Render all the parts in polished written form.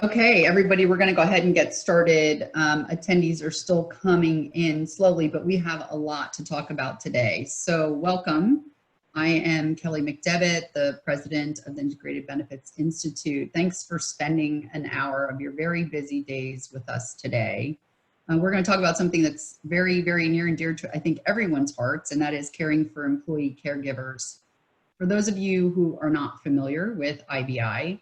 Okay, everybody, we're going to go ahead and get started. Attendees are still coming in slowly, but we have a lot to talk about today. So welcome. I am Kelly McDevitt, the president of the Integrated Benefits Institute. Thanks for spending an hour of your very busy days with us today. We're going to talk about something that's very, very near and dear to, I think, everyone's hearts, and that is caring for employee caregivers. For those of you who are not familiar with IBI,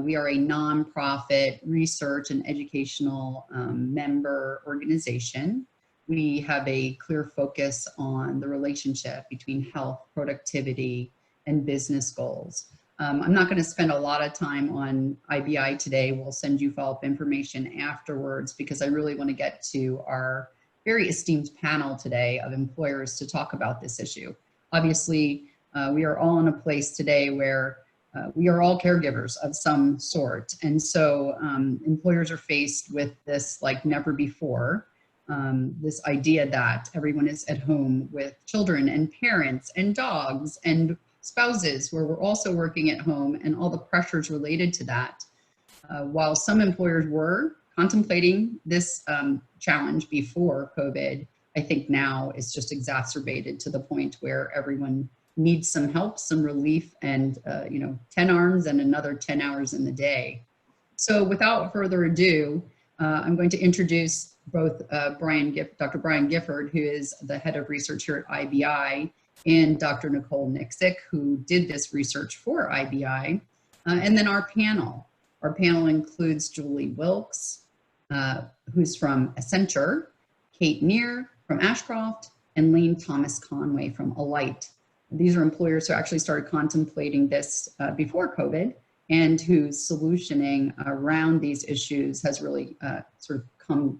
we are a nonprofit research and educational member organization. We have a clear focus on the relationship between health, productivity, and business goals. I'm not going to spend a lot of time on IBI today. We'll send you follow-up information afterwards because I really want to get to our very esteemed panel today of employers to talk about this issue. Obviously, we are all in a place today where we are all caregivers of some sort. And so employers are faced with this like never before, this idea that everyone is at home with children and parents and dogs and spouses where we're also working at home and all the pressures related to that. While some employers were contemplating this challenge before COVID, I think now it's just exacerbated to the point where everyone needs some help, some relief, and 10 arms and another 10 hours in the day. So without further ado, I'm going to introduce both Dr. Brian Gifford, who is the head of research here at IBI, and Dr. Nicole Nicksic, who did this research for IBI, and then our panel. Our panel includes Julie Wilkes, who's from Accenture, Kate Neer from Ashcroft, and Lane Thomas Conway from Alight. These are employers who actually started contemplating this before COVID and whose solutioning around these issues has really sort of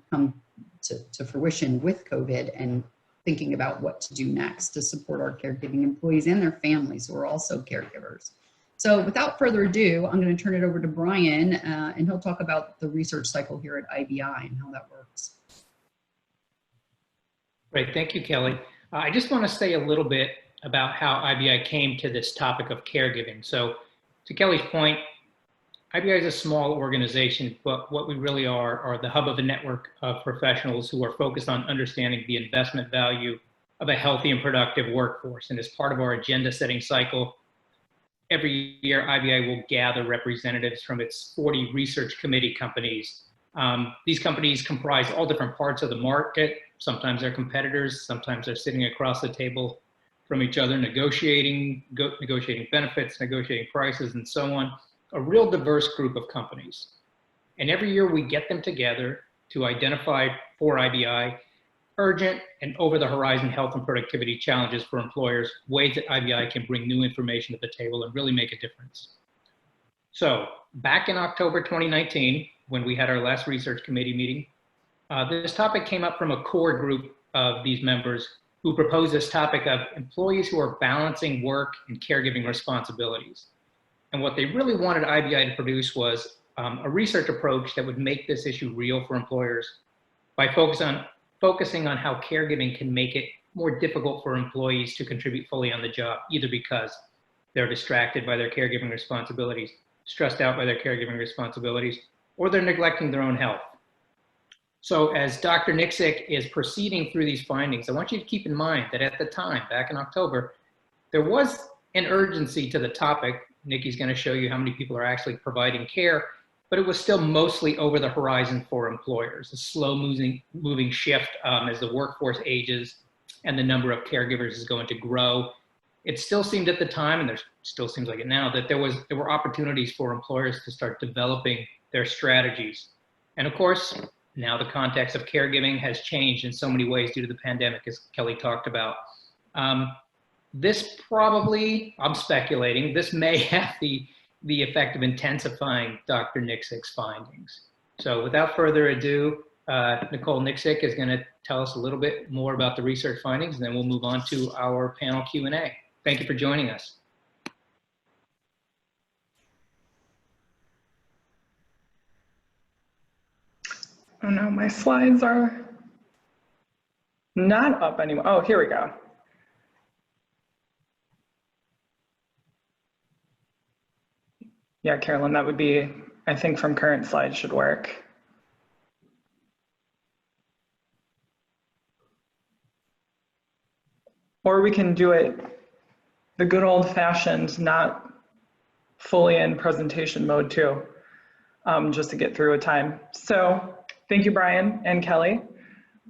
come to fruition with COVID and thinking about what to do next to support our caregiving employees and their families who are also caregivers. So without further ado, I'm going to turn it over to Brian and he'll talk about the research cycle here at IBI and how that works. Great, thank you, Kelly. I just want to say a little bit about how IBI came to this topic of caregiving. So to Kelly's point, IBI is a small organization, but what we really are the hub of a network of professionals who are focused on understanding the investment value of a healthy and productive workforce. And as part of our agenda setting cycle, every year IBI will gather representatives from its 40 research committee companies. These companies comprise all different parts of the market. Sometimes they're competitors, sometimes they're sitting across the table from each other, negotiating benefits, negotiating prices, and so on. A real diverse group of companies. And every year we get them together to identify for IBI urgent and over the horizon health and productivity challenges for employers, ways that IBI can bring new information to the table and really make a difference. So back in October 2019, when we had our last research committee meeting, this topic came up from a core group of these members who proposed this topic of employees who are balancing work and caregiving responsibilities. And what they really wanted IBI to produce was a research approach that would make this issue real for employers by focusing on how caregiving can make it more difficult for employees to contribute fully on the job, either because they're distracted by their caregiving responsibilities, stressed out by their caregiving responsibilities, or they're neglecting their own health. So as Dr. Nicksic is proceeding through these findings, I want you to keep in mind that at the time, back in October, there was an urgency to the topic. Nikki's going to show you how many people are actually providing care, but it was still mostly over the horizon for employers, a slow moving shift as the workforce ages and the number of caregivers is going to grow. It still seemed at the time, and there still seems like it now, that there were opportunities for employers to start developing their strategies. And of course, now the context of caregiving has changed in so many ways due to the pandemic, as Kelly talked about. This probably, I'm speculating, this may have the effect of intensifying Dr. Nicksic's findings. So without further ado, Nicole Nicksic is going to tell us a little bit more about the research findings, and then we'll move on to our panel Q&A. Thank you for joining us. Oh no, my slides are not up anymore. Oh, here we go. Yeah, Carolyn, that would be I think from current slides should work. Or we can do it the good old fashioned, not fully in presentation mode too, just to get through a time. So thank you, Brian and Kelly.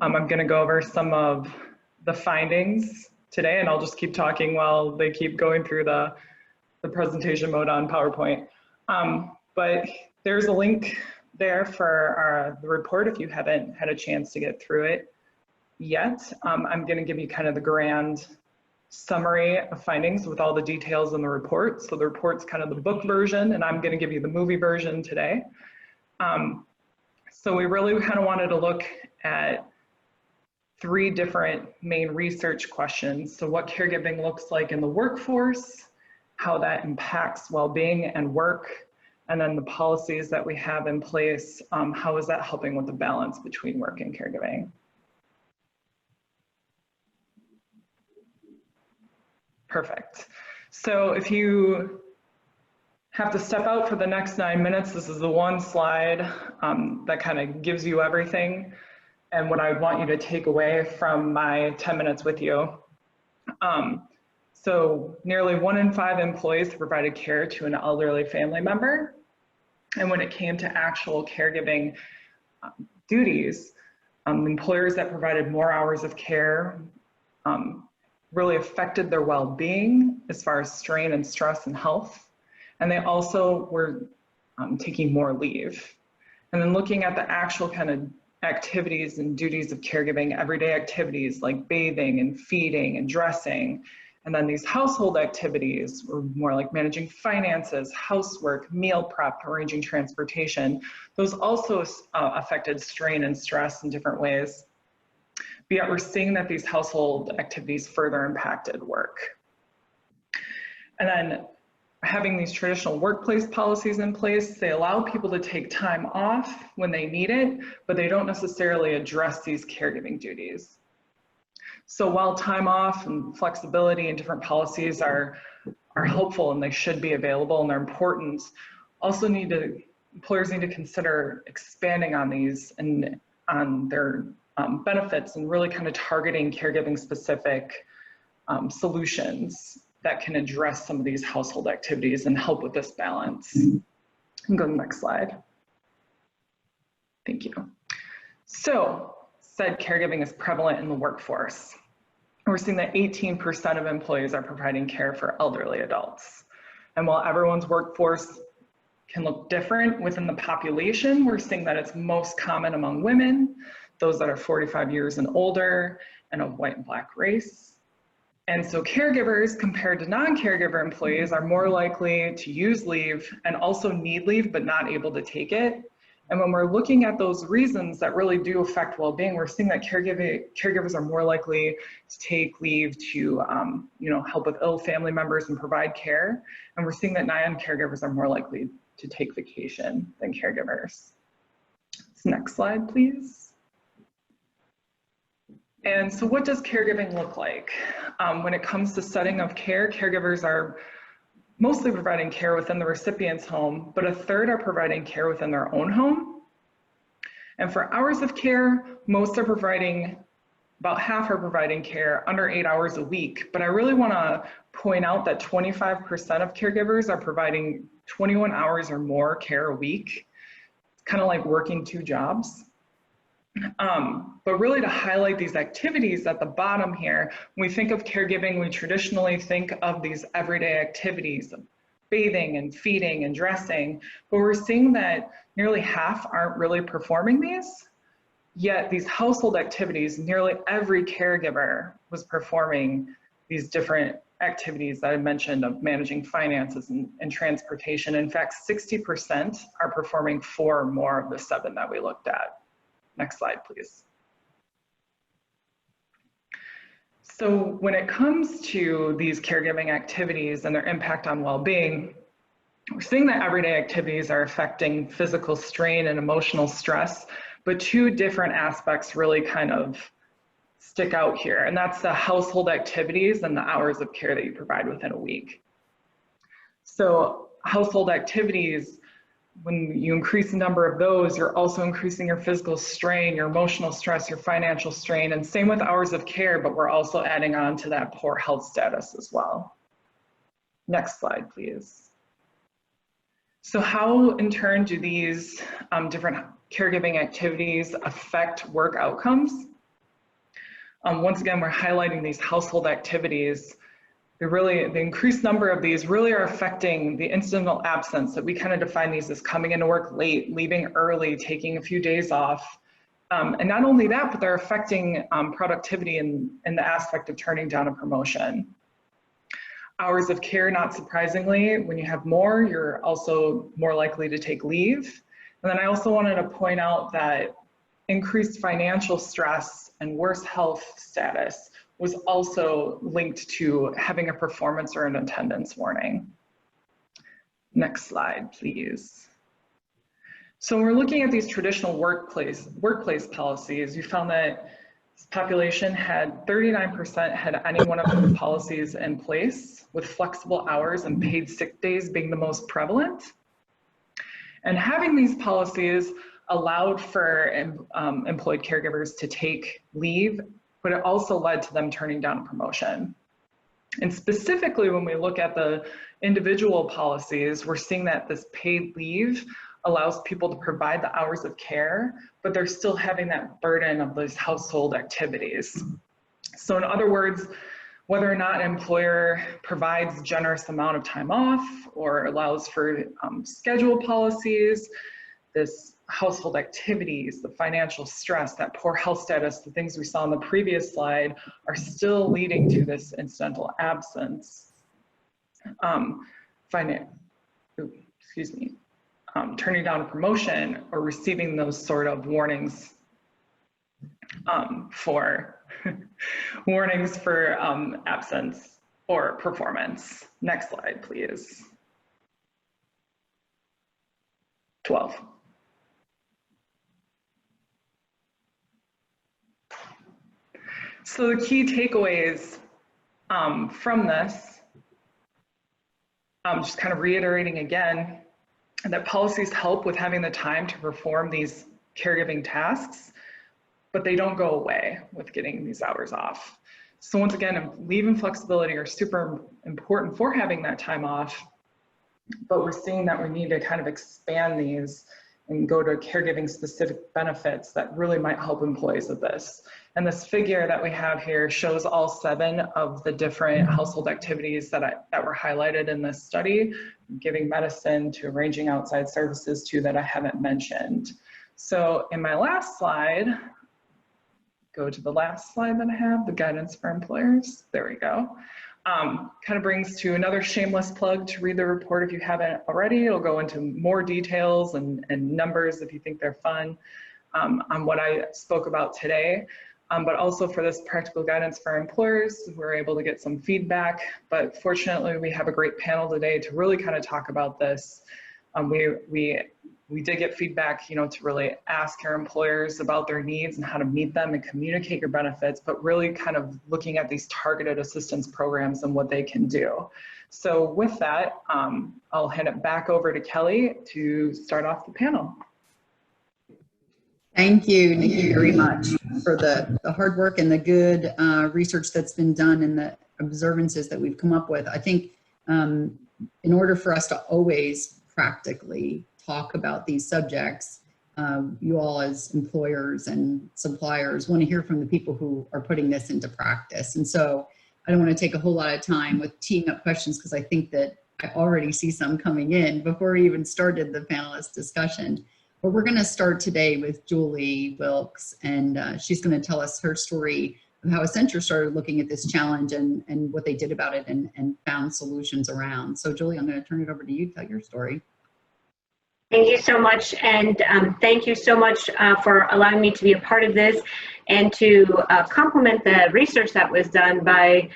I'm gonna go over some of the findings today, and I'll just keep talking while they keep going through the presentation mode on PowerPoint. But there's a link there for the report if you haven't had a chance to get through it yet. I'm gonna give you kind of the grand summary of findings with all the details in the report. So the report's kind of the book version, and I'm gonna give you the movie version today. So we really kind of wanted to look at 3 different main research questions. So what caregiving looks like in the workforce, how that impacts well-being and work, and then the policies that we have in place, how is that helping with the balance between work and caregiving? Perfect. So if you have to step out for the next 9 minutes, this is the one slide that kind of gives you everything and what I want you to take away from my 10 minutes with you. So nearly 1 in 5 employees have provided care to an elderly family member. And when it came to actual caregiving duties, employers that provided more hours of care really affected their well-being as far as strain and stress and health. And they also were taking more leave. And then looking at the actual kind of activities and duties of caregiving, everyday activities like bathing and feeding and dressing. And then these household activities were more like managing finances, housework, meal prep, arranging transportation. Those also affected strain and stress in different ways. But yet we're seeing that these household activities further impacted work. And then having these traditional workplace policies in place, they allow people to take time off when they need it, but they don't necessarily address these caregiving duties. So while time off and flexibility and different policies are helpful and they should be available and they're important, also employers need to consider expanding on these and on their benefits and really kind of targeting caregiving specific solutions that can address some of these household activities and help with this balance. Go to the next slide. Thank you. So, said caregiving is prevalent in the workforce. We're seeing that 18% of employees are providing care for elderly adults. And while everyone's workforce can look different within the population, we're seeing that it's most common among women, those that are 45 years and older, and of white and Black race. And so caregivers compared to non-caregiver employees are more likely to use leave and also need leave but not able to take it. And when we're looking at those reasons that really do affect well-being, we're seeing that caregivers are more likely to take leave to help with ill family members and provide care. And we're seeing that non-caregivers are more likely to take vacation than caregivers. So next slide, please. And so what does caregiving look like? When it comes to setting of care, caregivers are mostly providing care within the recipient's home, but 1/3 are providing care within their own home. And for hours of care, about half are providing care under 8 hours a week. But I really wanna point out that 25% of caregivers are providing 21 hours or more care a week. It's kind of like working 2 jobs. But really to highlight these activities at the bottom here, when we think of caregiving, we traditionally think of these everyday activities of bathing and feeding and dressing, but we're seeing that nearly half aren't really performing these. Yet these household activities, nearly every caregiver was performing these different activities that I mentioned of managing finances and transportation. In fact, 60% are performing 4 or more of the 7 that we looked at. Next slide, please. So when it comes to these caregiving activities and their impact on well-being, we're seeing that everyday activities are affecting physical strain and emotional stress, but 2 different aspects really kind of stick out here, and that's the household activities and the hours of care that you provide within a week. So household activities, when you increase the number of those, you're also increasing your physical strain, your emotional stress, your financial strain, and same with hours of care, but we're also adding on to that poor health status as well. Next slide, please. So how, in turn, do these different caregiving activities affect work outcomes? Once again, we're highlighting these household activities. The increased number of these really are affecting the incidental absence that we kind of define these as coming into work late, leaving early, taking a few days off. And not only that, but they're affecting productivity in the aspect of turning down a promotion. Hours of care, not surprisingly, when you have more, you're also more likely to take leave. And then I also wanted to point out that increased financial stress and worse health status was also linked to having a performance or an attendance warning. Next slide, please. So when we're looking at these traditional workplace policies, you found that this population had 39% had any one of those policies in place, with flexible hours and paid sick days being the most prevalent. And having these policies allowed for employed caregivers to take leave, but it also led to them turning down a promotion. And specifically, when we look at the individual policies, we're seeing that this paid leave allows people to provide the hours of care, but they're still having that burden of those household activities. So in other words, whether or not an employer provides a generous amount of time off or allows for schedule policies, this household activities, the financial stress, that poor health status, the things we saw in the previous slide are still leading to this incidental absence. Turning down a promotion or receiving those sort of warnings for absence or performance. Next slide, please. 12. So the key takeaways from this, just kind of reiterating again, that policies help with having the time to perform these caregiving tasks, but they don't go away with getting these hours off. So once again, leave and flexibility are super important for having that time off, but we're seeing that we need to kind of expand these and go to caregiving specific benefits that really might help employees with this. And this figure that we have here shows all 7 of the different household activities that were highlighted in this study, giving medicine to arranging outside services to that I haven't mentioned. So in my last slide, go to the last slide that I have, the guidance for employers. There we go. Kind of brings to another shameless plug to read the report if you haven't already. It'll go into more details and numbers if you think they're fun on what I spoke about today. But also for this practical guidance for employers, we're able to get some feedback. But fortunately, we have a great panel today to really kind of talk about this. We did get feedback, to really ask our employers about their needs and how to meet them and communicate your benefits, but really kind of looking at these targeted assistance programs and what they can do. So with that, I'll hand it back over to Kelly to start off the panel. Thank you, Nikki, very much for the hard work and the good research that's been done and the observances that we've come up with. I think in order for us to always practically talk about these subjects, you all as employers and suppliers want to hear from the people who are putting this into practice. And so I don't want to take a whole lot of time with teeing up questions because I think that I already see some coming in before we even started the panelist discussion. But we're going to start today with Julie Wilkes, and she's going to tell us her story of how Accenture started looking at this challenge and what they did about it and found solutions around. So Julie, I'm going to turn it over to you to tell your story. Thank you so much, and thank you so much for allowing me to be a part of this and to complement the research that was done by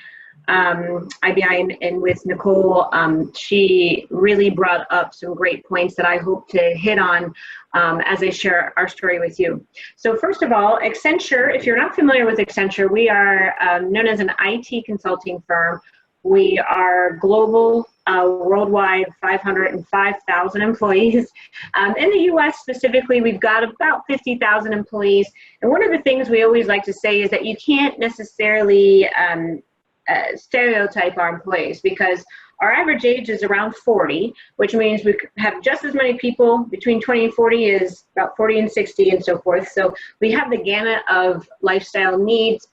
IBI and with Nicole. She really brought up some great points that I hope to hit on as I share our story with you. So first of all, Accenture, if you're not familiar with Accenture, we are known as an IT consulting firm We are global, worldwide, 505,000 employees. In the US specifically, we've got about 50,000 employees. And one of the things we always like to say is that you can't necessarily stereotype our employees, because our average age is around 40, which means we have just as many people between 20 and 40 as about 40 and 60 and so forth. So we have the gamut of lifestyle needs.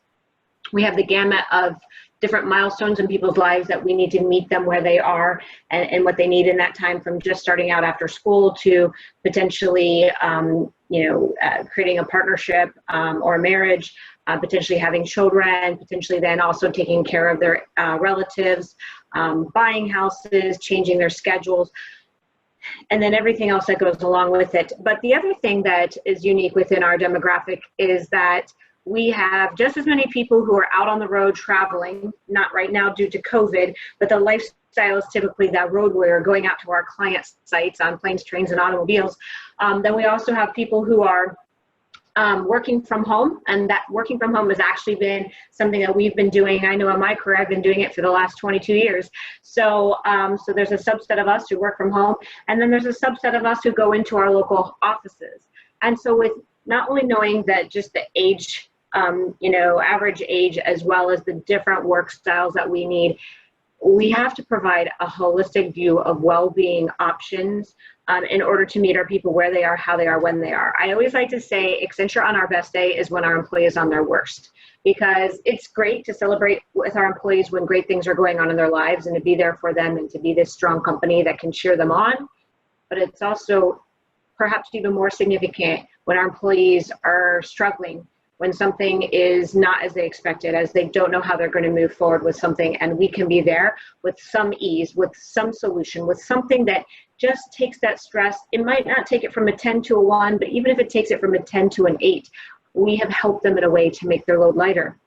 We have the gamut of different milestones in people's lives that we need to meet them where they are and what they need in that time, from just starting out after school to potentially, creating a partnership or a marriage, potentially having children, potentially then also taking care of their relatives, buying houses, changing their schedules, and then everything else that goes along with it. But the other thing that is unique within our demographic is that we have just as many people who are out on the road traveling, not right now due to COVID, but the lifestyle is typically that road warrior going out to our client sites on planes, trains, and automobiles. Then we also have people who are working from home, and that working from home has actually been something that we've been doing. I know in my career, I've been doing it for the last 22 years. So there's a subset of us who work from home, and then there's a subset of us who go into our local offices. And so with not only knowing that just the age, average age, as well as the different work styles that we need, we have to provide a holistic view of well-being options in order to meet our people where they are, how they are, when they are. I always like to say Accenture on our best day is when our employee is on their worst, because it's great to celebrate with our employees when great things are going on in their lives and to be there for them and to be this strong company that can cheer them on. But it's also perhaps even more significant when our employees are struggling, when something is not as they expected, as they don't know how they're going to move forward with something, and we can be there with some ease, with some solution, with something that just takes that stress. It might not take it from a 10 to a 1, but even if it takes it from a 10 to an 8, we have helped them in a way to make their load lighter.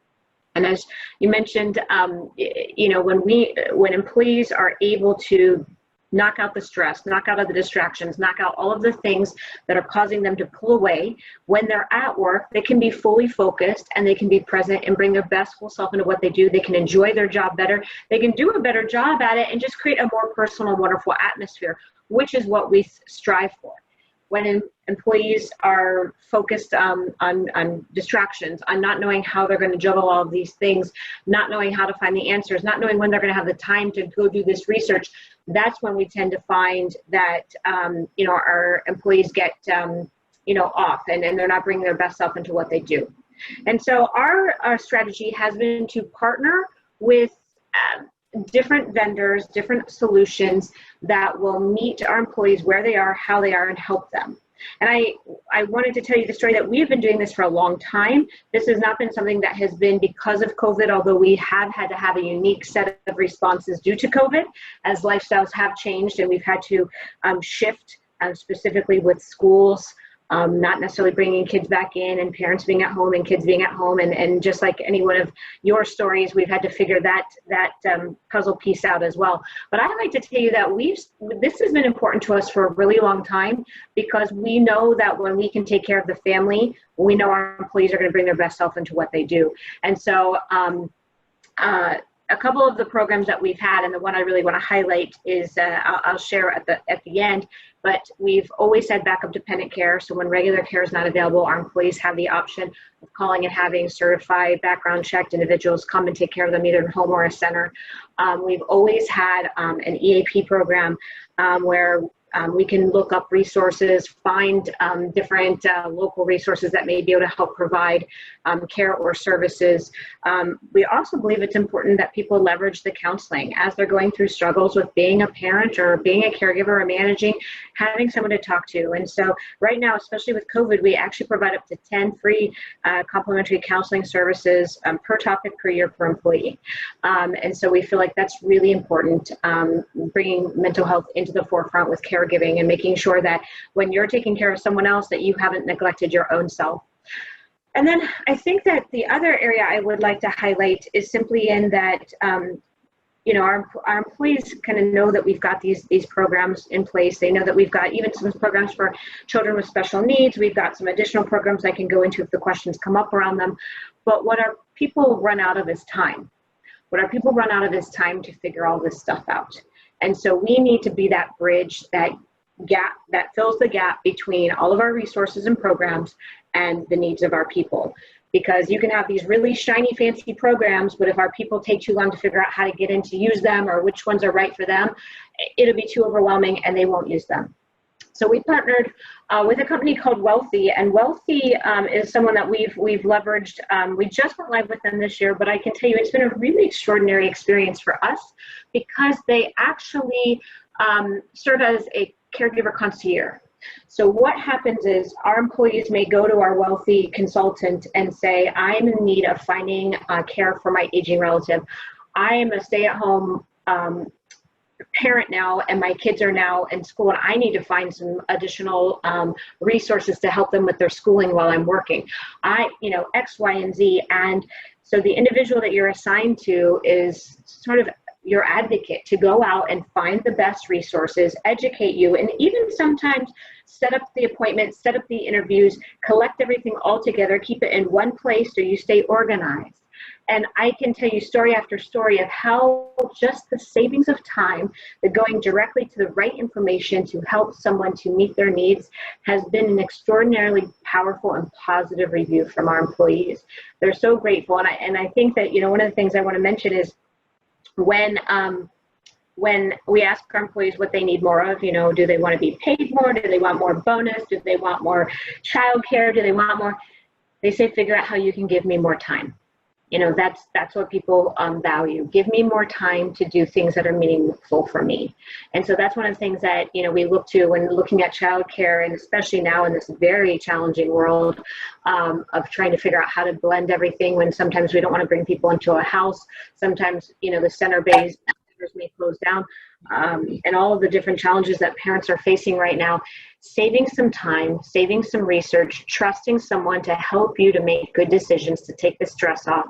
And as you mentioned, when employees are able to knock out the stress, knock out the distractions, knock out all of the things that are causing them to pull away. When they're at work, they can be fully focused and they can be present and bring their best whole self into what they do. They can enjoy their job better. They can do a better job at it and just create a more personal, wonderful atmosphere, which is what we strive for. When employees are focused on distractions, on not knowing how they're going to juggle all of these things, not knowing how to find the answers, not knowing when they're going to have the time to go do this research, that's when we tend to find that, our employees get, off and they're not bringing their best self into what they do. And so our strategy has been to partner with different vendors, different solutions that will meet our employees where they are, how they are, and help them. And I wanted to tell you the story that we've been doing this for a long time. This has not been something that has been because of COVID, although we have had to have a unique set of responses due to COVID, as lifestyles have changed and we've had to shift specifically with schools, not necessarily bringing kids back in and parents being at home and kids being at home. And just like any one of your stories, we've had to figure that puzzle piece out as well. But I'd like to tell you that this has been important to us for a really long time, because we know that when we can take care of the family, we know our employees are going to bring their best self into what they do. And so a couple of the programs that we've had, and the one I really want to highlight is I'll share at the end, but we've always had backup dependent care. So when regular care is not available, our employees have the option of calling and having certified, background checked individuals come and take care of them either in home or a center. We've always had an EAP program where we can look up resources, find different local resources that may be able to help provide care or services. We also believe it's important that people leverage the counseling as they're going through struggles with being a parent or being a caregiver or managing, having someone to talk to. And so right now, especially with COVID, we actually provide up to 10 free complimentary counseling services per topic per year per employee. And so we feel like that's really important, bringing mental health into the forefront with caregiving and making sure that when you're taking care of someone else, that you haven't neglected your own self. And then I think that the other area I would like to highlight is simply in that, our employees kind of know that we've got these programs in place. They know that we've got even some programs for children with special needs. We've got some additional programs I can go into if the questions come up around them. But what our people run out of is time. What our people run out of is time to figure all this stuff out. And so we need to be that bridge, that gap that fills the gap between all of our resources and programs and the needs of our people. Because you can have these really shiny, fancy programs, but if our people take too long to figure out how to get in to use them or which ones are right for them, it'll be too overwhelming and they won't use them. So we partnered with a company called Wealthy, and Wealthy is someone that we've leveraged. We just went live with them this year, but I can tell you it's been a really extraordinary experience for us because they actually serve as a caregiver concierge. So what happens is our employees may go to our Wealthy consultant and say, I'm in need of finding care for my aging relative. I am a stay-at-home parent now, and my kids are now in school, and I need to find some additional resources to help them with their schooling while I'm working. X, Y, and Z. And so the individual that you're assigned to is sort of your advocate to go out and find the best resources, educate you, and even sometimes set up the appointments, set up the interviews, collect everything all together, keep it in one place so you stay organized. And I can tell you story after story of how just the savings of time, the going directly to the right information to help someone to meet their needs has been an extraordinarily powerful and positive review from our employees. They're so grateful. And I think that, one of the things I want to mention is when we ask our employees what they need more of, do they want to be paid more? Do they want more bonus? Do they want more childcare? Do they want more? They say, figure out how you can give me more time. That's what people value. Give me more time to do things that are meaningful for me. And so that's one of the things that, we look to when looking at childcare, and especially now in this very challenging world of trying to figure out how to blend everything when sometimes we don't want to bring people into a house. Sometimes, the center-based may close down, and all of the different challenges that parents are facing right now. Saving some time, saving some research, trusting someone to help you to make good decisions, to take the stress off,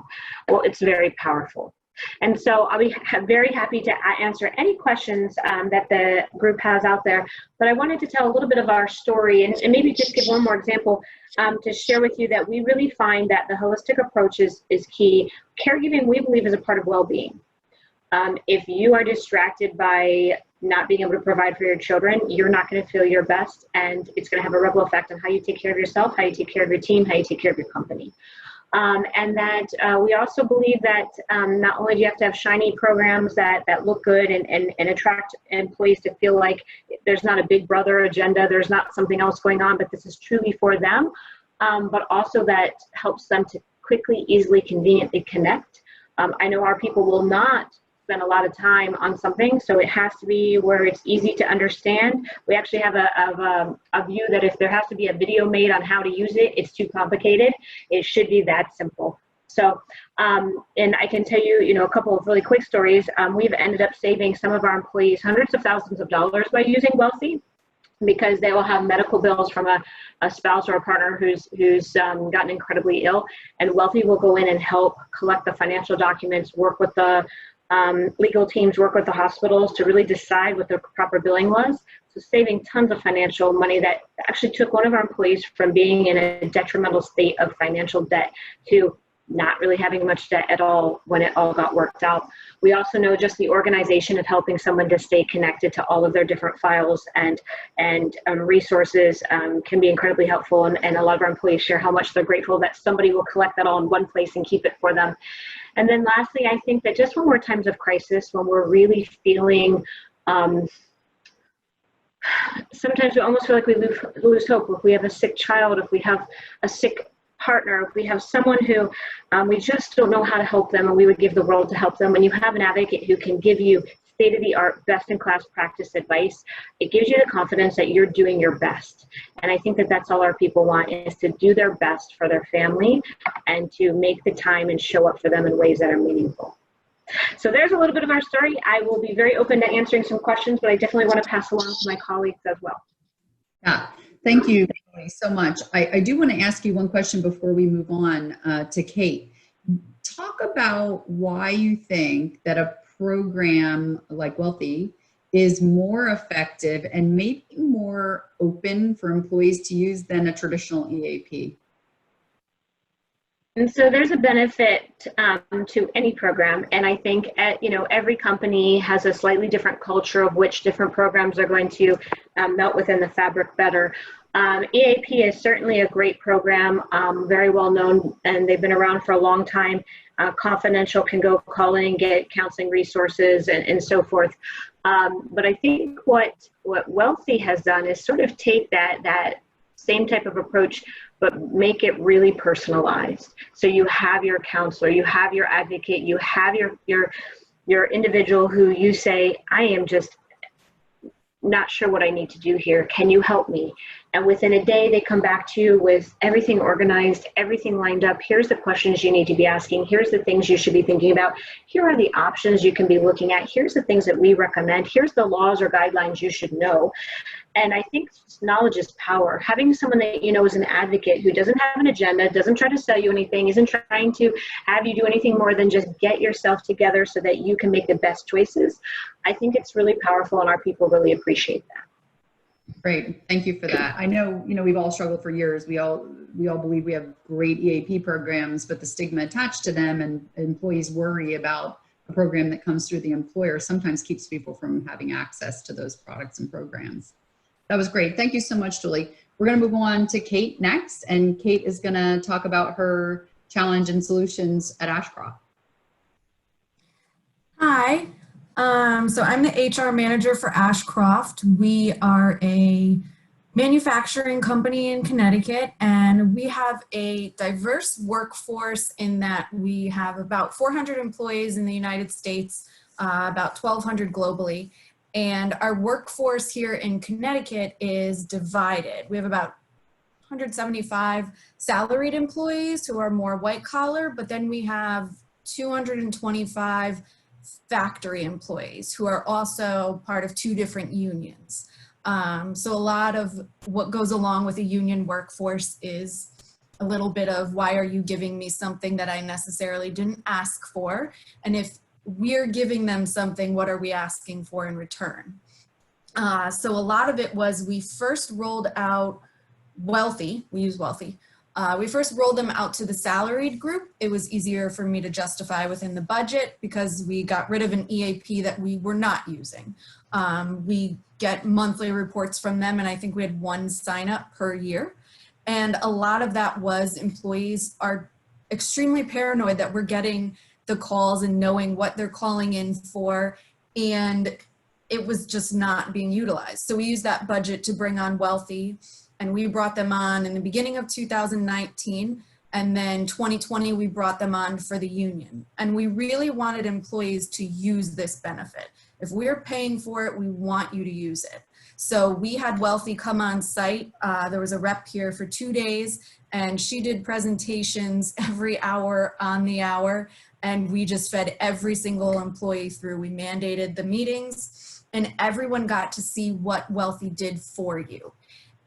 well, it's very powerful. And so I'll be very happy to answer any questions that the group has out there. But I wanted to tell a little bit of our story and maybe just give one more example to share with you that we really find that the holistic approach is key. Caregiving, we believe, is a part of well-being. If you are distracted by not being able to provide for your children, you're not going to feel your best, and it's going to have a ripple effect on how you take care of yourself, how you take care of your team, how you take care of your company. And that we also believe that not only do you have to have shiny programs that look good and attract employees to feel like there's not a big brother agenda, there's not something else going on, but this is truly for them, but also that helps them to quickly, easily, conveniently connect. I know our people will not spend a lot of time on something, so it has to be where it's easy to understand. We actually have a view that if there has to be a video made on how to use it, it's too complicated. It should be that simple. So, and I can tell you, a couple of really quick stories. We've ended up saving some of our employees hundreds of thousands of dollars by using Wealthy, because they will have medical bills from a spouse or a partner who's gotten incredibly ill, and Wealthy will go in and help collect the financial documents, work with the legal teams, work with the hospitals to really decide what the proper billing was. So saving tons of financial money that actually took one of our employees from being in a detrimental state of financial debt to not really having much debt at all when it all got worked out. We also know just the organization of helping someone to stay connected to all of their different files and resources can be incredibly helpful. And a lot of our employees share how much they're grateful that somebody will collect that all in one place and keep it for them. And then lastly, I think that just when we're times of crisis, when we're really feeling, sometimes we almost feel like we lose hope. If we have a sick child, if we have a sick partner, if we have someone who we just don't know how to help them, and we would give the world to help them, when you have an advocate who can give you state-of-the-art, best-in-class practice advice, it gives you the confidence that you're doing your best. And I think that that's all our people want, is to do their best for their family and to make the time and show up for them in ways that are meaningful. So there's a little bit of our story. I will be very open to answering some questions, but I definitely want to pass along to my colleagues as well. Yeah, thank you so much. I do want to ask you one question before we move on to Kate. Talk about why you think that a program like Wealthy is more effective and maybe more open for employees to use than a traditional EAP. And so there's a benefit to any program, and I think every company has a slightly different culture of which different programs are going to melt within the fabric better. EAP is certainly a great program, very well known, and they've been around for a long time. Confidential, can go call in and get counseling resources and so forth. But I think what Wealthy has done is sort of take that same type of approach, but make it really personalized. So you have your counselor, you have your advocate, you have your individual who you say, I am just not sure what I need to do here. Can you help me? And within a day, they come back to you with everything organized, everything lined up. Here's the questions you need to be asking. Here's the things you should be thinking about. Here are the options you can be looking at. Here's the things that we recommend. Here's the laws or guidelines you should know. And I think knowledge is power. Having someone that you know is an advocate who doesn't have an agenda, doesn't try to sell you anything, isn't trying to have you do anything more than just get yourself together so that you can make the best choices. I think it's really powerful, and our people really appreciate that. Great, thank you for that. I know, we've all struggled for years. We all believe we have great EAP programs, but the stigma attached to them and employees worry about a program that comes through the employer sometimes keeps people from having access to those products and programs. That was great. Thank you so much, Julie. We're going to move on to Kate next, and Kate is going to talk about her challenge and solutions at Ashcroft. Hi. So I'm the HR manager for Ashcroft. We are a manufacturing company in Connecticut, and we have a diverse workforce in that we have about 400 employees in the United States, about 1,200 globally. And our workforce here in Connecticut is divided. We have about 175 salaried employees who are more white collar, but then we have 225 factory employees who are also part of 2 different unions. So a lot of what goes along with a union workforce is a little bit of, why are you giving me something that I necessarily didn't ask for? And if we're giving them something, what are we asking for in return? So a lot of it was, we first rolled out Wealthy, we use Wealthy. We first rolled them out to the salaried group. It was easier for me to justify within the budget because we got rid of an EAP that we were not using. We get monthly reports from them, and I think we had 1 sign up per year. And a lot of that was employees are extremely paranoid that we're getting the calls and knowing what they're calling in for, and it was just not being utilized. So we used that budget to bring on Wealthy, and we brought them on in the beginning of 2019, and then 2020 we brought them on for the union. And we really wanted employees to use this benefit. If we're paying for it, we want you to use it. So we had Wealthy come on site. There was a rep here for 2 days, and she did presentations every hour on the hour, and we just fed every single employee through. We mandated the meetings, and everyone got to see what Wealthy did for you.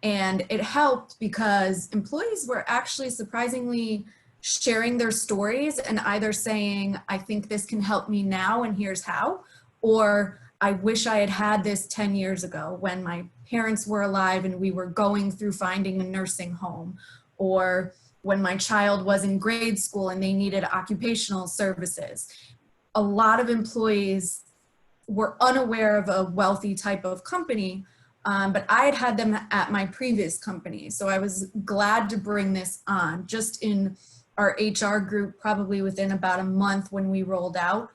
And it helped because employees were actually surprisingly sharing their stories and either saying, I think this can help me now and here's how, or I wish I had had this 10 years ago when my parents were alive and we were going through finding a nursing home, or when my child was in grade school and they needed occupational services. A lot of employees were unaware of a Wealthy type of company, but I had had them at my previous company. So I was glad to bring this on. Just in our HR group, probably within about a month when we rolled out,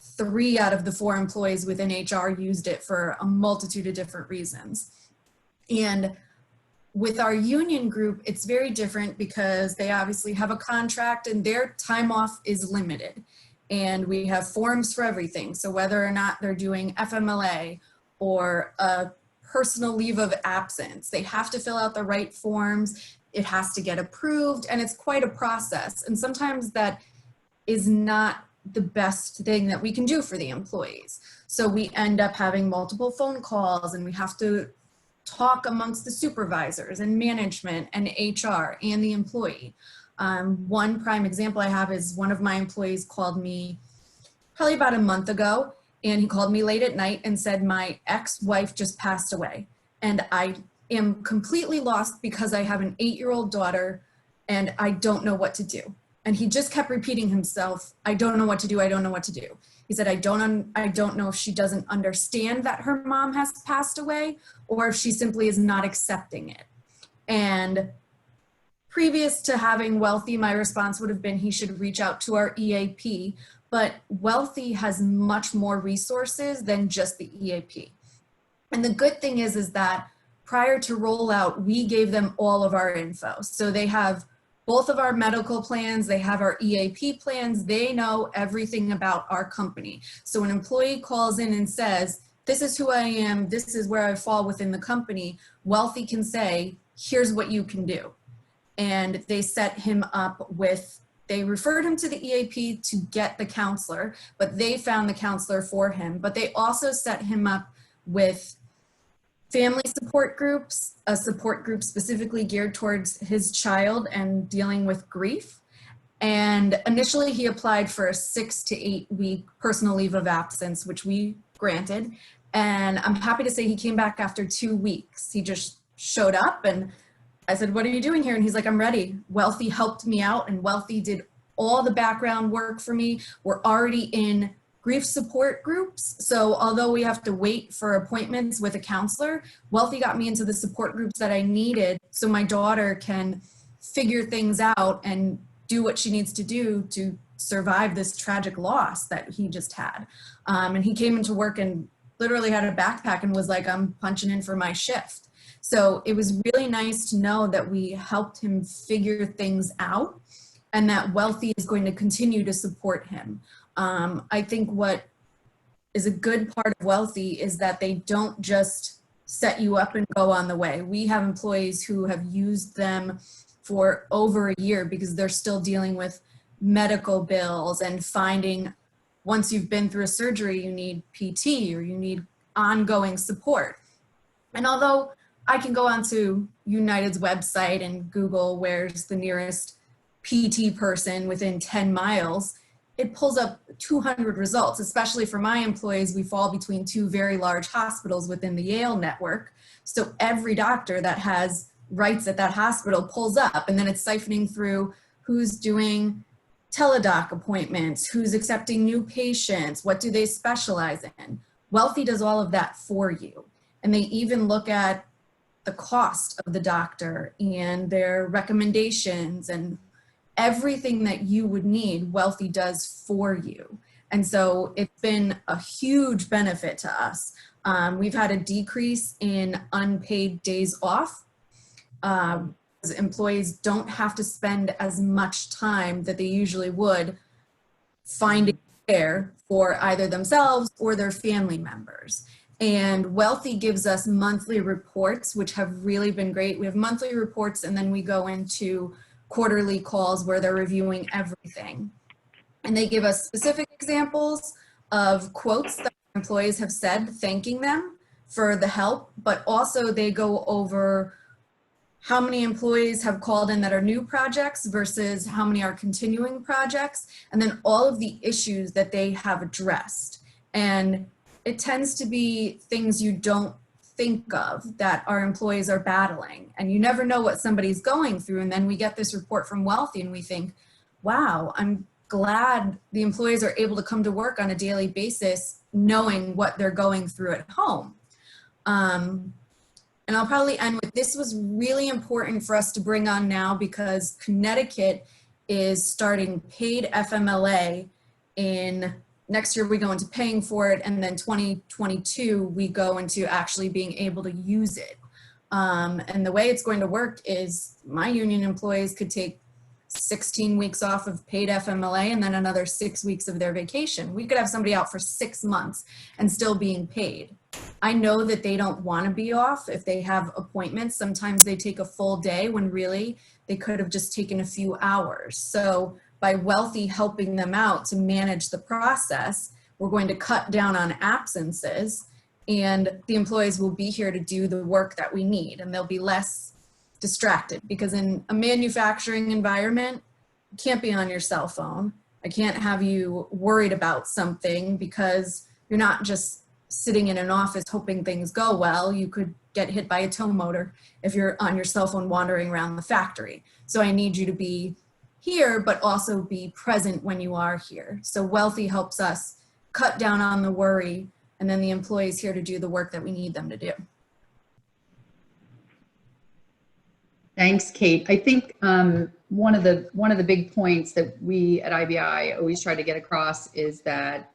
3 out of the 4 employees within HR used it for a multitude of different reasons. And with our union group, it's very different because they obviously have a contract and their time off is limited. And we have forms for everything. So whether or not they're doing FMLA or a personal leave of absence, they have to fill out the right forms. It has to get approved, and it's quite a process. And sometimes that is not the best thing that we can do for the employees. So we end up having multiple phone calls, and we have to talk amongst the supervisors and management and HR and the employee. One prime example I have is one of my employees called me probably about a month ago, and he called me late at night and said, my ex-wife just passed away, and I am completely lost because I have an 8-year-old daughter and I don't know what to do. And he just kept repeating himself, I don't know what to do. I don't know what to do. He said, I don't know if she doesn't understand that her mom has passed away or if she simply is not accepting it. And previous to having Wealthy, my response would have been he should reach out to our EAP, but Wealthy has much more resources than just the EAP. And the good thing is that prior to rollout, we gave them all of our info. So they have both of our medical plans, they have our EAP plans, they know everything about our company. So when an employee calls in and says, this is who I am, this is where I fall within the company, Wealthy can say, here's what you can do. And they set him up with, they referred him to the EAP to get the counselor, but they found the counselor for him. But they also set him up with family support groups, a support group specifically geared towards his child and dealing with grief. And initially he applied for a 6 to 8 week personal leave of absence, which we granted. And I'm happy to say he came back after 2 weeks. He just showed up and I said, what are you doing here? And he's like, I'm ready. Wealthy helped me out and Wealthy did all the background work for me. We're already in grief support groups. So although we have to wait for appointments with a counselor, Wealthy got me into the support groups that I needed so my daughter can figure things out and do what she needs to do to survive this tragic loss that he just had. And he came into work and literally had a backpack and was like, I'm punching in for my shift. So it was really nice to know that we helped him figure things out and that Wealthy is going to continue to support him. I think what is a good part of Wealthy is that they don't just set you up and go on the way. We have employees who have used them for over a year because they're still dealing with medical bills and finding once you've been through a surgery, you need PT or you need ongoing support. And although I can go onto United's website and Google where's the nearest PT person within 10 miles, it pulls up 200 results, especially for my employees. We fall between 2 very large hospitals within the Yale network. So every doctor that has rights at that hospital pulls up, and then it's siphoning through who's doing teledoc appointments, who's accepting new patients, what do they specialize in. Wealthy does all of that for you. And they even look at the cost of the doctor and their recommendations and everything that you would need, Wealthy does for you. And so it's been a huge benefit to us. We've had a decrease in unpaid days off. Employees don't have to spend as much time that they usually would finding care for either themselves or their family members. And Wealthy gives us monthly reports, which have really been great. We have monthly reports and then we go into quarterly calls where they're reviewing everything. And they give us specific examples of quotes that employees have said, thanking them for the help, but also they go over how many employees have called in that are new projects versus how many are continuing projects, and then all of the issues that they have addressed. And it tends to be things you don't think of that our employees are battling, and you never know what somebody's going through. And then we get this report from Wealthy and we think, wow, I'm glad the employees are able to come to work on a daily basis knowing what they're going through at home. And I'll probably end with, this was really important for us to bring on now because Connecticut is starting paid FMLA in next year. We go into paying for it, and then 2022 we go into actually being able to use it. And the way it's going to work is my union employees could take 16 weeks off of paid FMLA and then another 6 weeks of their vacation. We could have somebody out for 6 months and still being paid. I know that they don't want to be off if they have appointments. Sometimes they take a full day when really they could have just taken a few hours. So by Wealthy helping them out to manage the process, we're going to cut down on absences, and the employees will be here to do the work that we need, and they'll be less distracted, because in a manufacturing environment, you can't be on your cell phone. I can't have you worried about something because you're not just sitting in an office hoping things go well. You could get hit by a tow motor if you're on your cell phone wandering around the factory. So I need you to be here, but also be present when you are here. So Wealthy helps us cut down on the worry, and then the employee's here to do the work that we need them to do. Thanks, Kate. I think one of the big points that we at IBI always try to get across is that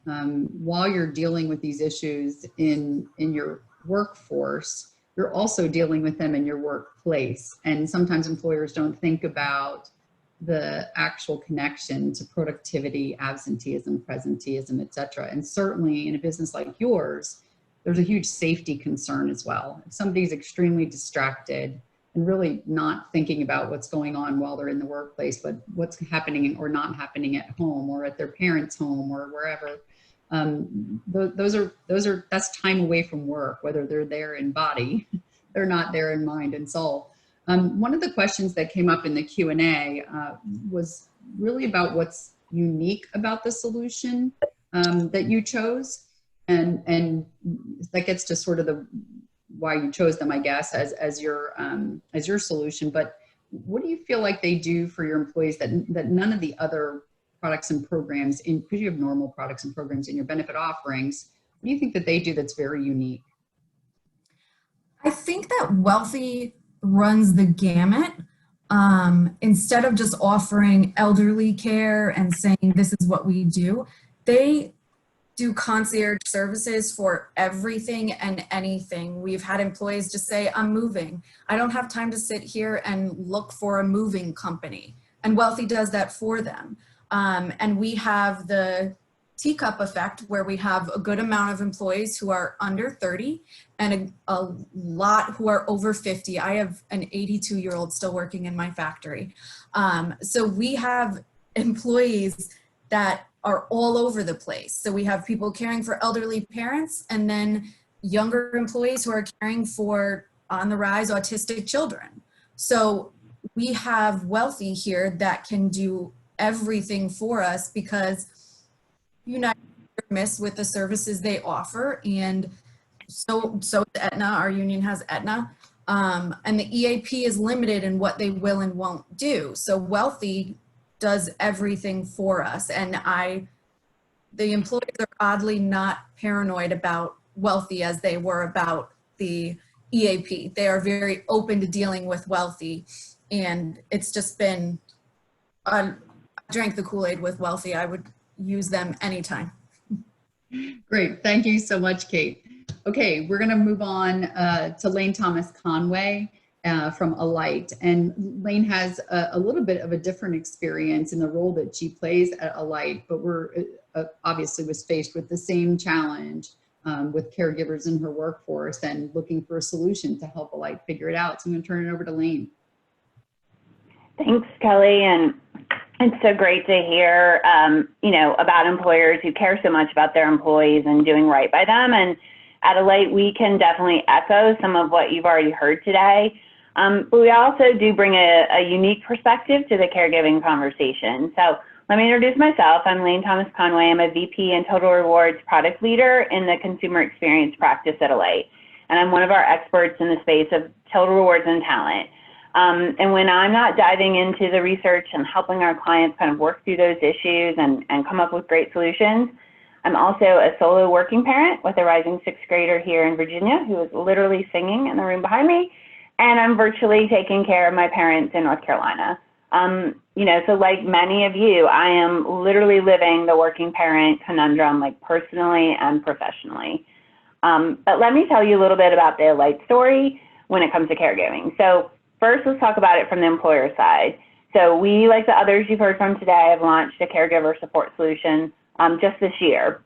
while you're dealing with these issues in your workforce, you're also dealing with them in your workplace. And sometimes employers don't think about the actual connection to productivity, absenteeism, presenteeism, et cetera. And certainly in a business like yours, there's a huge safety concern as well. If somebody's extremely distracted and really not thinking about what's going on while they're in the workplace, but what's happening or not happening at home or at their parents' home or wherever, that's time away from work, whether they're there in body, they're not there in mind and soul. One of the questions that came up in the Q&A was really about what's unique about the solution that you chose. And that gets to sort of the why you chose them, I guess, as your solution. But what do you feel like they do for your employees that none of the other products and programs, because you have normal products and programs in your benefit offerings, what do you think that they do that's very unique? I think that Wealthy runs the gamut. Instead of just offering elderly care and saying this is what we do, they do concierge services for everything and anything. We've had employees just say, I'm moving. I don't have time to sit here and look for a moving company. And Wealthy does that for them. And we have the teacup effect where we have a good amount of employees who are under 30 and a lot who are over 50. I have an 82-year-old still working in my factory. So we have employees that are all over the place. So we have people caring for elderly parents and then younger employees who are caring for on the rise autistic children. So we have Wealthy here that can do everything for us because United miss with the services they offer, and so Aetna, our union has Aetna, and the EAP is limited in what they will and won't do. So Wealthy does everything for us, and the employees are oddly not paranoid about Wealthy as they were about the EAP. They are very open to dealing with Wealthy, and it's just been, I drank the Kool-Aid with Wealthy. I would use them anytime. Great, thank you so much, Kate. Okay, we're gonna move on to Lane Thomas Conway from Alight. And Lane has a little bit of a different experience in the role that she plays at Alight, but we're obviously was faced with the same challenge with caregivers in her workforce and looking for a solution to help Alight figure it out. So I'm gonna turn it over to Lane. Thanks, Kelly. And it's so great to hear, about employers who care so much about their employees and doing right by them. And at Alight, we can definitely echo some of what you've already heard today. But we also do bring a unique perspective to the caregiving conversation. So let me introduce myself. I'm Lane Thomas Conway. I'm a VP and Total Rewards product leader in the consumer experience practice at Alight. And I'm one of our experts in the space of total rewards and talent. And when I'm not diving into the research and helping our clients kind of work through those issues and come up with great solutions, I'm also a solo working parent with a rising sixth grader here in Virginia who is literally singing in the room behind me. And I'm virtually taking care of my parents in North Carolina. So like many of you, I am literally living the working parent conundrum, like personally and professionally. But let me tell you a little bit about the Alight story when it comes to caregiving. So first, let's talk about it from the employer side. So we, like the others you've heard from today, have launched a caregiver support solution just this year.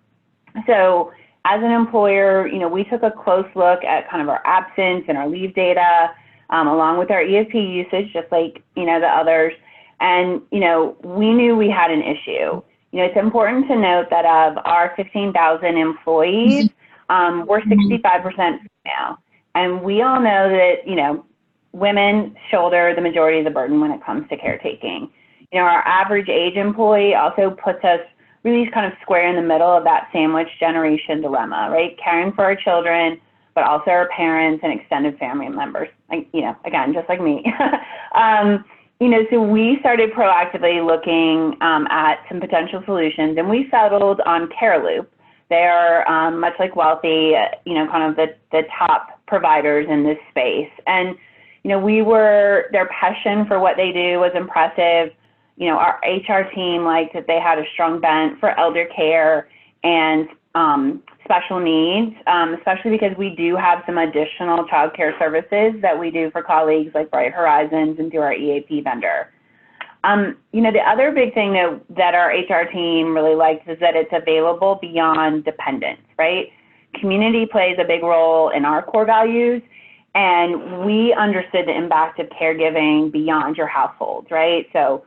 So as an employer, we took a close look at kind of our absence and our leave data, along with our EAP usage, just like, the others. And, we knew we had an issue. It's important to note that of our 15,000 employees, we're 65% female. And we all know that, women shoulder the majority of the burden when it comes to caretaking. Our average age employee also puts us really kind of square in the middle of that sandwich generation dilemma, right? Caring for our children, but also our parents and extended family members, again, just like me. So we started proactively looking at some potential solutions, and we settled on CareLoop. They are much like Wealthy, kind of the top providers in this space. And, their passion for what they do was impressive. Our HR team liked that they had a strong bent for elder care and special needs, especially because we do have some additional child care services that we do for colleagues like Bright Horizons and through our EAP vendor. The other big thing that our HR team really likes is that it's available beyond dependence, right? Community plays a big role in our core values, and we understood the impact of caregiving beyond your household, right? So,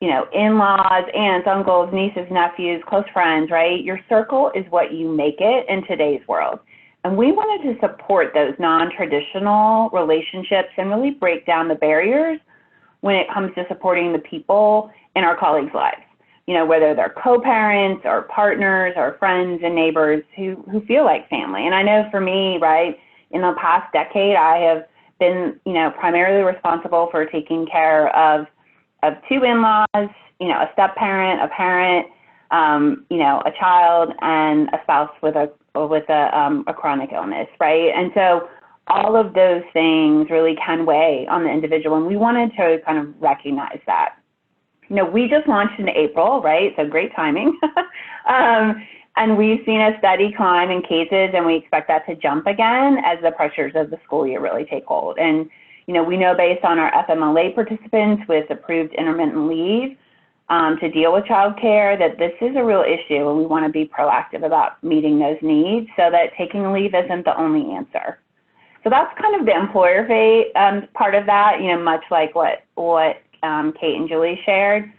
in-laws, aunts, uncles, nieces, nephews, close friends, right? Your circle is what you make it in today's world. And we wanted to support those non-traditional relationships and really break down the barriers when it comes to supporting the people in our colleagues' lives, whether they're co-parents or partners or friends and neighbors who feel like family. And I know for me, right, in the past decade, I have been, primarily responsible for taking care of two in-laws, a step-parent, a parent, a child, and a spouse with a chronic illness, right? And so all of those things really can weigh on the individual, and we wanted to kind of recognize that. We just launched in April, right? So great timing. And we've seen a steady climb in cases, and we expect that to jump again as the pressures of the school year really take hold. And we know based on our FMLA participants with approved intermittent leave to deal with childcare that this is a real issue, and we want to be proactive about meeting those needs so that taking a leave isn't the only answer. So that's kind of the employer part of that, much like what Kate and Julie shared.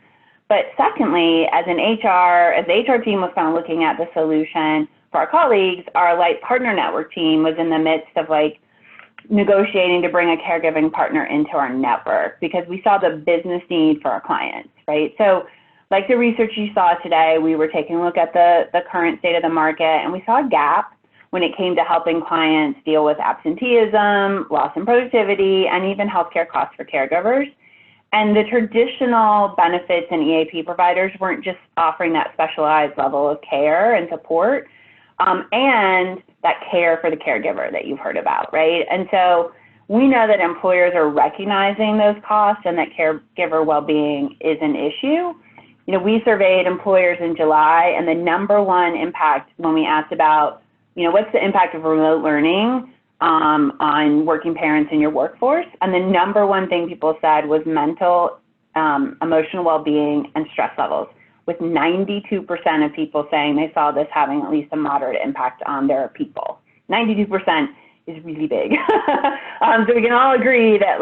But secondly, as the HR team was kind of looking at the solution for our colleagues, our Alight Partner Network team was in the midst of negotiating to bring a caregiving partner into our network because we saw the business need for our clients, right? So like the research you saw today, we were taking a look at the current state of the market, and we saw a gap when it came to helping clients deal with absenteeism, loss in productivity, and even healthcare costs for caregivers. And the traditional benefits and EAP providers weren't just offering that specialized level of care and support, and that care for the caregiver that you've heard about, right? And so we know that employers are recognizing those costs and that caregiver well-being is an issue. We surveyed employers in July, and the number one impact when we asked about, what's the impact of remote learning on working parents in your workforce? And the number one thing people said was mental, emotional well-being and stress levels, with 92% of people saying they saw this having at least a moderate impact on their people. 92% is really big. So we can all agree that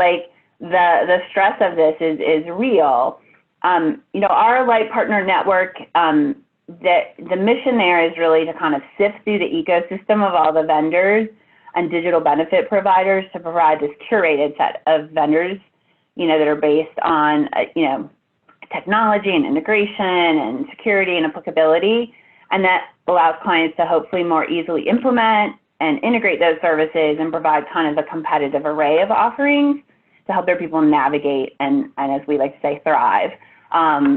the stress of this is real. Our Alight Partner Network, the mission there is really to kind of sift through the ecosystem of all the vendors and digital benefit providers to provide this curated set of vendors, that are based on, technology and integration and security and applicability. And that allows clients to hopefully more easily implement and integrate those services and provide kind of a competitive array of offerings to help their people navigate and as we like to say, thrive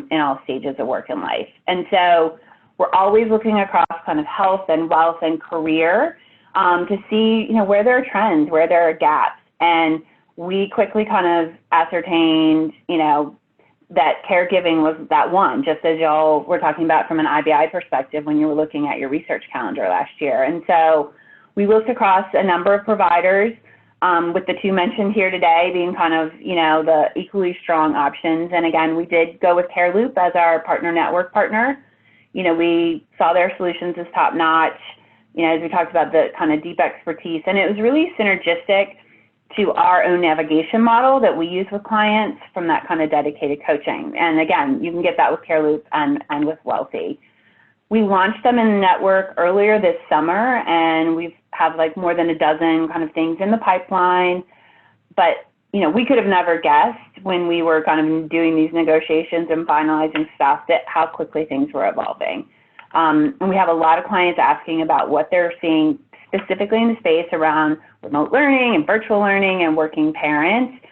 in all stages of work and life. And so we're always looking across kind of health and wealth and career to see, where there are trends, where there are gaps. And we quickly kind of ascertained, that caregiving was that one, just as y'all were talking about from an IBI perspective when you were looking at your research calendar last year. And so we looked across a number of providers, with the two mentioned here today being kind of, the equally strong options. And again, we did go with CareLoop as our partner network partner. We saw their solutions as top notch, as we talked about the kind of deep expertise, and it was really synergistic to our own navigation model that we use with clients from that kind of dedicated coaching. And again, you can get that with CareLoop and with Wealthy. We launched them in the network earlier this summer, and we've have more than a dozen kind of things in the pipeline. But, we could have never guessed when we were kind of doing these negotiations and finalizing stuff that how quickly things were evolving. And we have a lot of clients asking about what they're seeing specifically in the space around remote learning and virtual learning and working parents.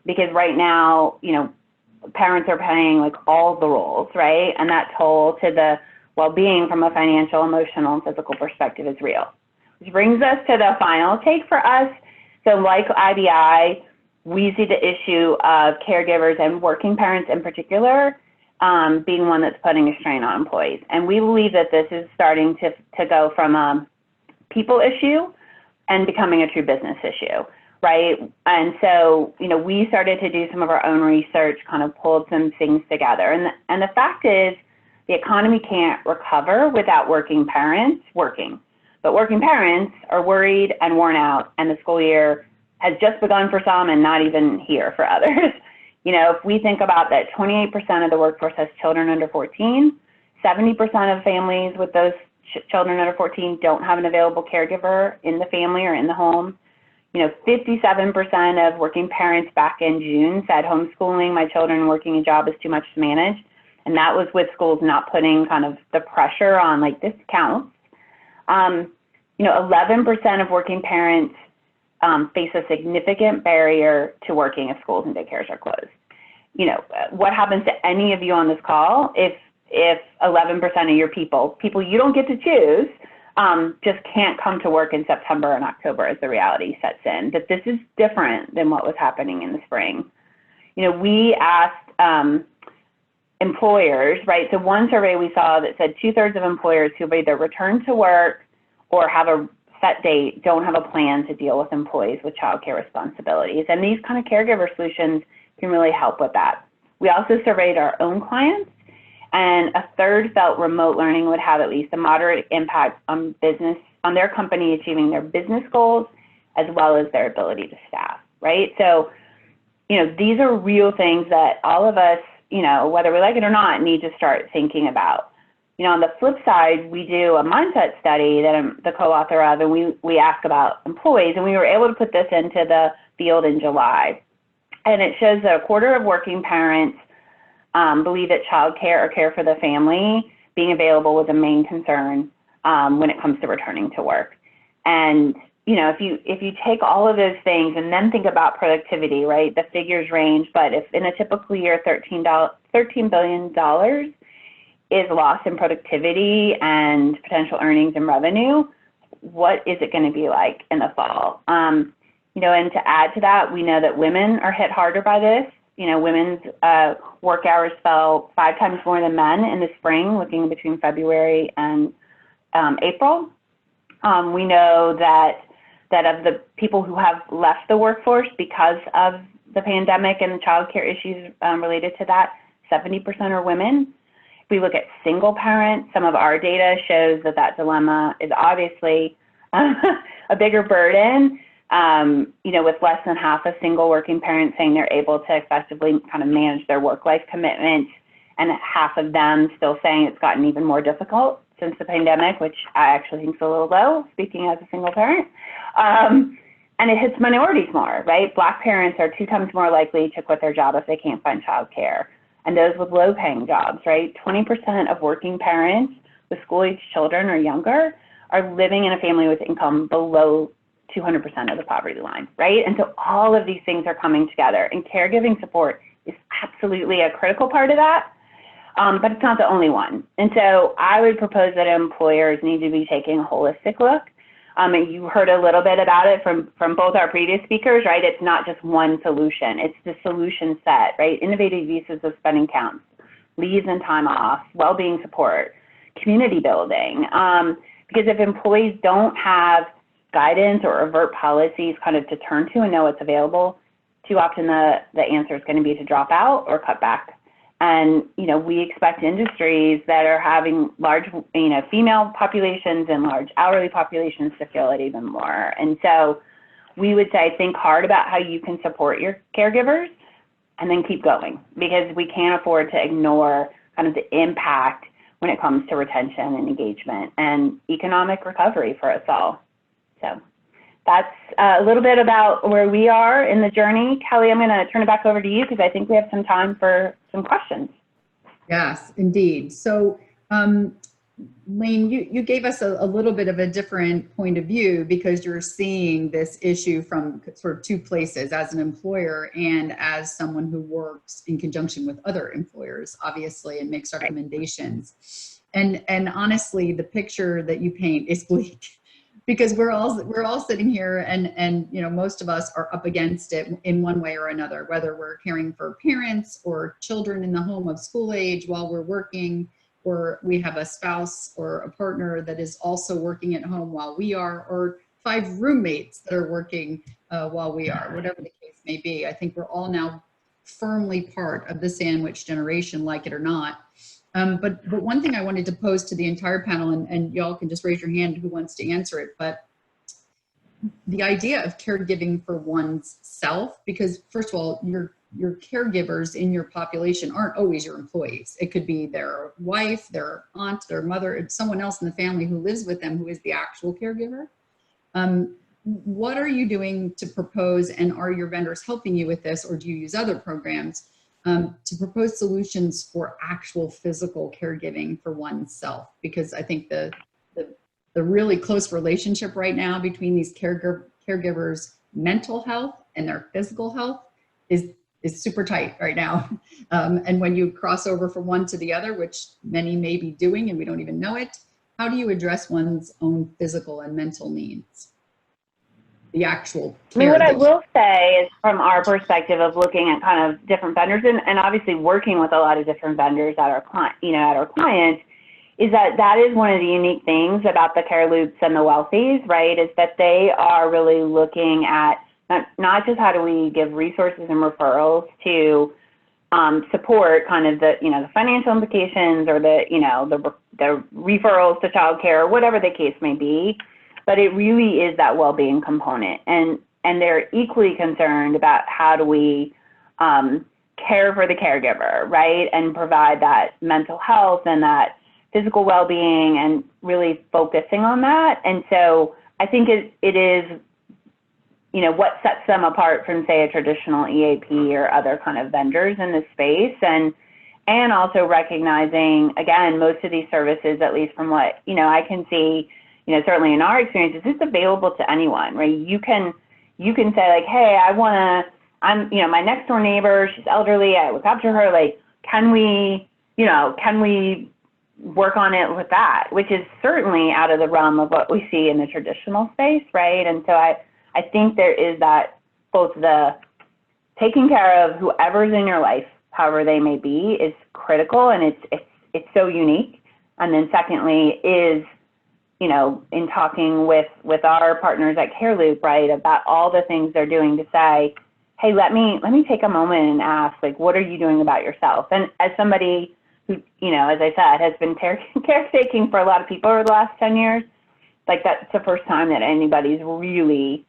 because right now, you know, parents are playing like all the roles, right? And that toll to the well-being from a financial, emotional, and physical perspective is real. Which brings us to the final take for us. So like IBI, we see the issue of caregivers and working parents in particular being one that's putting a strain on employees. And we believe that this is starting to go from a people issue and becoming a true business issue, right? And so, you know, we started to do some of our own research, kind of pulled some things together. And the fact is, the economy can't recover without working parents working. But working parents are worried and worn out, and the school year has just begun for some and not even here for others. You know, if we think about that 28% of the workforce has children under 14, 70% of families with those children under 14 don't have an available caregiver in the family or in the home. You know, 57% of working parents back in June said homeschooling my children working a job is too much to manage. And that was with schools not putting kind of the pressure on like this counts. You know, 11% of working parents face a significant barrier to working if schools and daycares are closed. You know, what happens to any of you on this call if 11% of your people you don't get to choose, just can't come to work in September and October as the reality sets in? That this is different than what was happening in the spring. You know, we asked employers, right? So one survey we saw that said 2/3 of employers who have either returned to work or have a set date don't have a plan to deal with employees with childcare responsibilities. And these kind of caregiver solutions can really help with that. We also surveyed our own clients, and 1/3 felt remote learning would have at least a moderate impact on their company achieving their business goals, as well as their ability to staff, right? So, you know, these are real things that all of us, you know, whether we like it or not, need to start thinking about. You know, on the flip side, we do a mindset study that I'm the co-author of, and we ask about employees, and we were able to put this into the field in July. And it shows that 1/4 of working parents believe that childcare or care for the family being available was a main concern when it comes to returning to work. And, you know, if you take all of those things and then think about productivity, right, the figures range, but if in a typical year, $13 billion is lost in productivity and potential earnings and revenue, what is it going to be like in the fall? You know, and to add to that, we know that women are hit harder by this. You know, women's work hours fell 5 times more than men in the spring, looking between February and April. We know that of the people who have left the workforce because of the pandemic and the child care issues related to that, 70% are women. If we look at single parents, some of our data shows that dilemma is obviously a bigger burden. You know, with less than half of single working parents saying they're able to effectively kind of manage their work-life commitment, and half of them still saying it's gotten even more difficult since the pandemic, which I actually think is a little low, speaking as a single parent. And it hits minorities more, right? Black parents are 2 times more likely to quit their job if they can't find childcare. And those with low-paying jobs, right? 20% of working parents with school-age children or younger are living in a family with income below 200% of the poverty line, right? And so all of these things are coming together, and caregiving support is absolutely a critical part of that, but it's not the only one. And so I would propose that employers need to be taking a holistic look. And you heard a little bit about it from both our previous speakers, right? It's not just one solution, it's the solution set, right? Innovative uses of spending counts, leaves and time off, well-being support, community building. Because if employees don't have guidance or overt policies kind of to turn to and know what's available, too often the answer is going to be to drop out or cut back. And, you know, we expect industries that are having large, you know, female populations and large hourly populations to feel it even more. And so we would say, think hard about how you can support your caregivers and then keep going, because we can't afford to ignore kind of the impact when it comes to retention and engagement and economic recovery for us all. So that's a little bit about where we are in the journey. Kelly, I'm going to turn it back over to you because I think we have some time for some questions. Yes, indeed. So Lane, you gave us a little bit of a different point of view because you're seeing this issue from sort of two places, as an employer and as someone who works in conjunction with other employers, obviously, and makes recommendations. And honestly, the picture that you paint is bleak because we're all sitting here and you know, most of us are up against it in one way or another, whether we're caring for parents or children in the home of school age while we're working, or we have a spouse or a partner that is also working at home while we are, or 5 roommates that are working while we are, whatever the case may be. I think we're all now firmly part of the sandwich generation, like it or not. But one thing I wanted to pose to the entire panel, and y'all can just raise your hand who wants to answer it, but the idea of caregiving for one's self, because first of all, your caregivers in your population aren't always your employees. It could be their wife, their aunt, their mother, it's someone else in the family who lives with them who is the actual caregiver. What are you doing to propose, and are your vendors helping you with this, or do you use other programs to propose solutions for actual physical caregiving for oneself? Because I think the really close relationship right now between these caregivers' mental health and their physical health is super tight right now. And when you cross over from one to the other, which many may be doing and we don't even know it, how do you address one's own physical and mental needs? The actual care. I mean, what I will say is, from our perspective of looking at kind of different vendors and obviously working with a lot of different vendors at our clients, is that is one of the unique things about the Care Loops and the Wealthies, right? Is that they are really looking at not just how do we give resources and referrals to support kind of the, you know, the financial implications or the, you know, the referrals to childcare or whatever the case may be, but it really is that well-being component. And they're equally concerned about how do we care for the caregiver, right? And provide that mental health and that physical well-being and really focusing on that. And so I think it is, you know, what sets them apart from, say, a traditional EAP or other kind of vendors in this space. And also recognizing, again, most of these services, at least from what, you know, I can see, you know, certainly in our experiences, it's available to anyone, right? You can say like, hey, I'm, you know, my next door neighbor, she's elderly, I look up to her, like, can we work on it with that? Which is certainly out of the realm of what we see in the traditional space, right? And so I think there is that, both the taking care of whoever's in your life, however they may be, is critical, and it's so unique. And then secondly is, you know, in talking with our partners at Care Loop, right, about all the things they're doing to say, hey, let me take a moment and ask, like, what are you doing about yourself? And as somebody who, you know, as I said, has been caretaking for a lot of people over the last 10 years, like, that's the first time that anybody's really,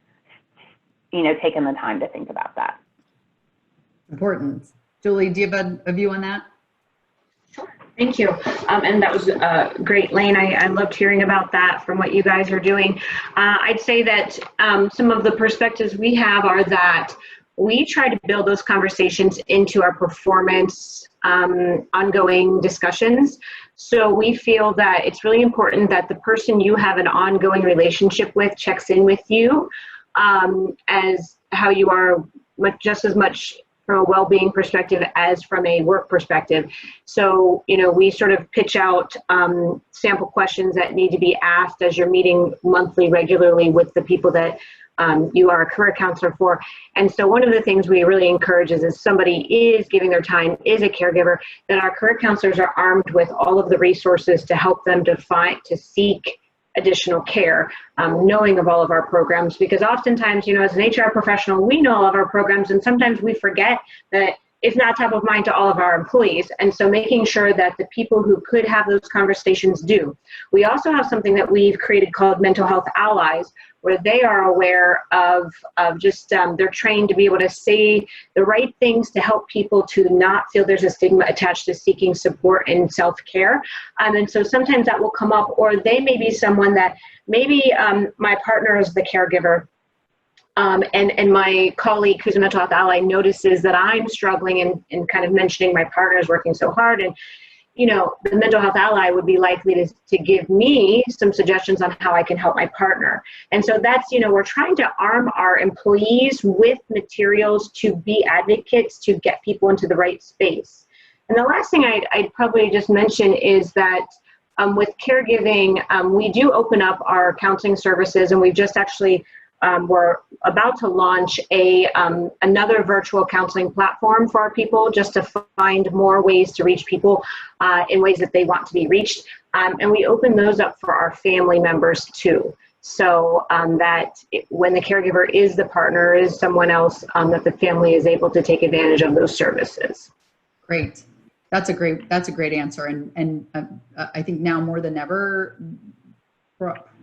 you know, taken the time to think about that. Important. Julie, do you have a view on that? Sure. Thank you. And that was great, Lane. I loved hearing about that from what you guys are doing. I'd say that some of the perspectives we have are that we try to build those conversations into our performance ongoing discussions. So we feel that it's really important that the person you have an ongoing relationship with checks in with you as how you are, just as much from a well-being perspective as from a work perspective. So, you know, we sort of pitch out sample questions that need to be asked as you're meeting monthly regularly with the people that you are a career counselor for. And so one of the things we really encourage is if somebody is giving their time, is a caregiver, that our career counselors are armed with all of the resources to help them to seek additional care, knowing of all of our programs, because oftentimes, you know, as an HR professional, we know all of our programs, and sometimes we forget that it's not top of mind to all of our employees. And so making sure that the people who could have those conversations do. We also have something that we've created called Mental Health Allies, where they are aware of just, they're trained to be able to say the right things to help people to not feel there's a stigma attached to seeking support and self-care. And so sometimes that will come up, or they may be someone that maybe my partner is the caregiver, and my colleague who's a mental health ally notices that I'm struggling and kind of mentioning my partner is working so hard, and the mental health ally would be likely to give me some suggestions on how I can help my partner. And so that's, we're trying to arm our employees with materials to be advocates, to get people into the right space. And the last thing I'd probably just mention is that with caregiving, we do open up our counseling services, and we've just actually, we're about to launch another virtual counseling platform for our people, just to find more ways to reach people in ways that they want to be reached. And we open those up for our family members too. So when the caregiver is the partner, is someone else, that the family is able to take advantage of those services. Great. That's a great answer. And I think now more than ever,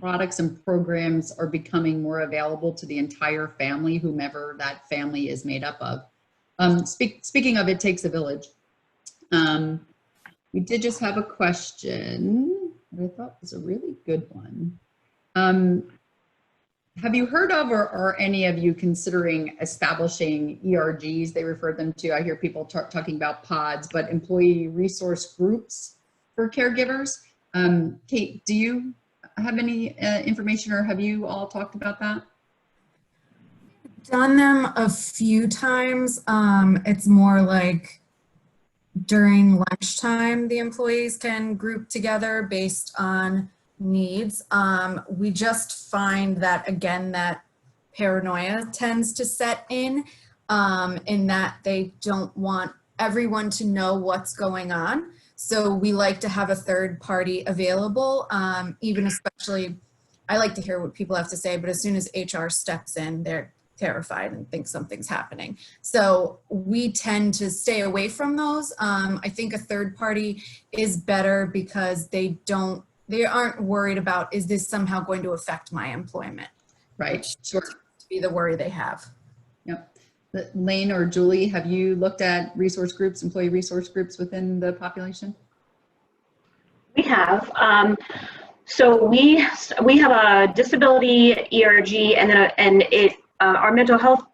products and programs are becoming more available to the entire family, whomever that family is made up of. Speaking of, it takes a village. We did just have a question that I thought was a really good one. Have you heard of, or are any of you considering establishing ERGs? They refer them to, I hear people talking about pods, but employee resource groups for caregivers. Kate, do you have any information, or have you all talked about that? Done them a few times. It's more like during lunchtime, the employees can group together based on needs. We just find that, again, that paranoia tends to set in that they don't want everyone to know what's going on. So we like to have a third party available, even especially, I like to hear what people have to say, but as soon as HR steps in, they're terrified and think something's happening. So we tend to stay away from those. I think a third party is better because they aren't worried about, is this somehow going to affect my employment? Right, sure. To be the worry they have. Yep. Lane or Julie, have you looked at resource groups, employee resource groups within the population? We have. So we have a disability ERG, and our mental health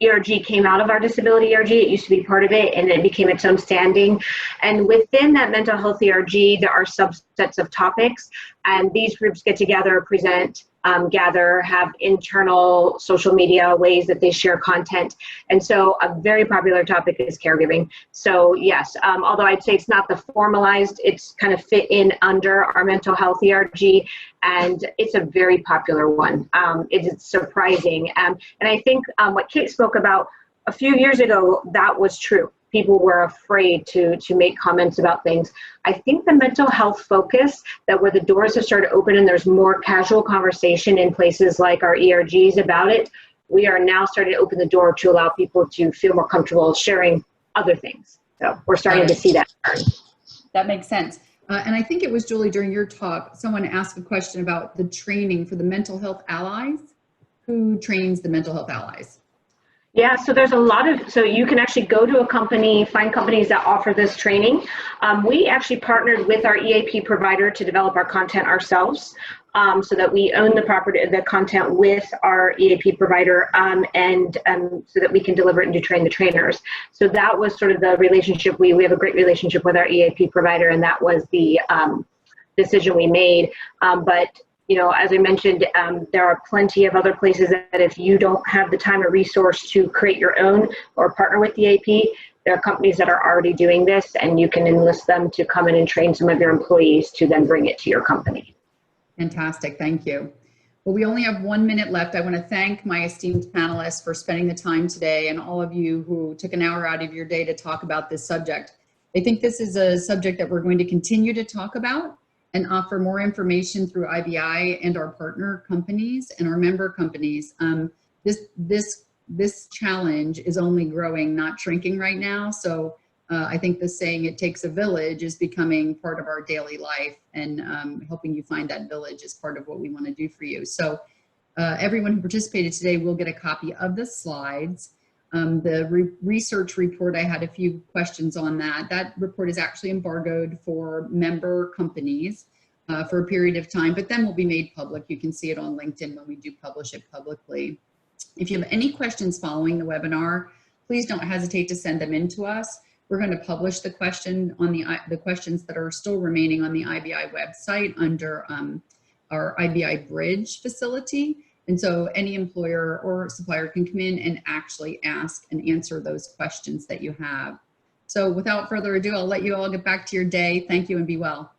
ERG came out of our disability ERG. It used to be part of it, and it became its own standing. And within that mental health ERG, there are subsets of topics, and these groups get together, present, gather, have internal social media ways that they share content. And so a very popular topic is caregiving. So yes, although I'd say it's not the formalized, it's kind of fit in under our mental health ERG, and it's a very popular one. It's surprising. And I think what Kate spoke about a few years ago, that was true. People were afraid to make comments about things. I think the mental health focus, that where the doors have started to open and there's more casual conversation in places like our ERGs about it, we are now starting to open the door to allow people to feel more comfortable sharing other things. So we're starting to see that. That makes sense. And I think it was Julie, during your talk, someone asked a question about the training for the mental health allies. Who trains the mental health allies? Yeah, so there's a lot of, so you can actually go to a company, find companies that offer this training. We actually partnered with our EAP provider to develop our content ourselves, so that we own the content with our EAP provider, and so that we can deliver it and train the trainers. So that was sort of the relationship. We have a great relationship with our EAP provider, and that was the decision we made. But as I mentioned, there are plenty of other places that if you don't have the time or resource to create your own or partner with the AP, there are companies that are already doing this, and you can enlist them to come in and train some of your employees to then bring it to your company. Fantastic, thank you. Well, we only have 1 minute left. I want to thank my esteemed panelists for spending the time today, and all of you who took an hour out of your day to talk about this subject. I think this is a subject that we're going to continue to talk about and offer more information through IBI and our partner companies and our member companies. This challenge is only growing, not shrinking right now. So I think the saying, it takes a village, is becoming part of our daily life, and helping you find that village is part of what we want to do for you. So everyone who participated today will get a copy of the slides. The research report, I had a few questions on that. That report is actually embargoed for member companies for a period of time, but then will be made public. You can see it on LinkedIn when we do publish it publicly. If you have any questions following the webinar, please don't hesitate to send them in to us. We're going to publish the question on the questions that are still remaining on the IBI website under our IBI Bridge facility. And so any employer or supplier can come in and actually ask and answer those questions that you have. So without further ado, I'll let you all get back to your day. Thank you and be well.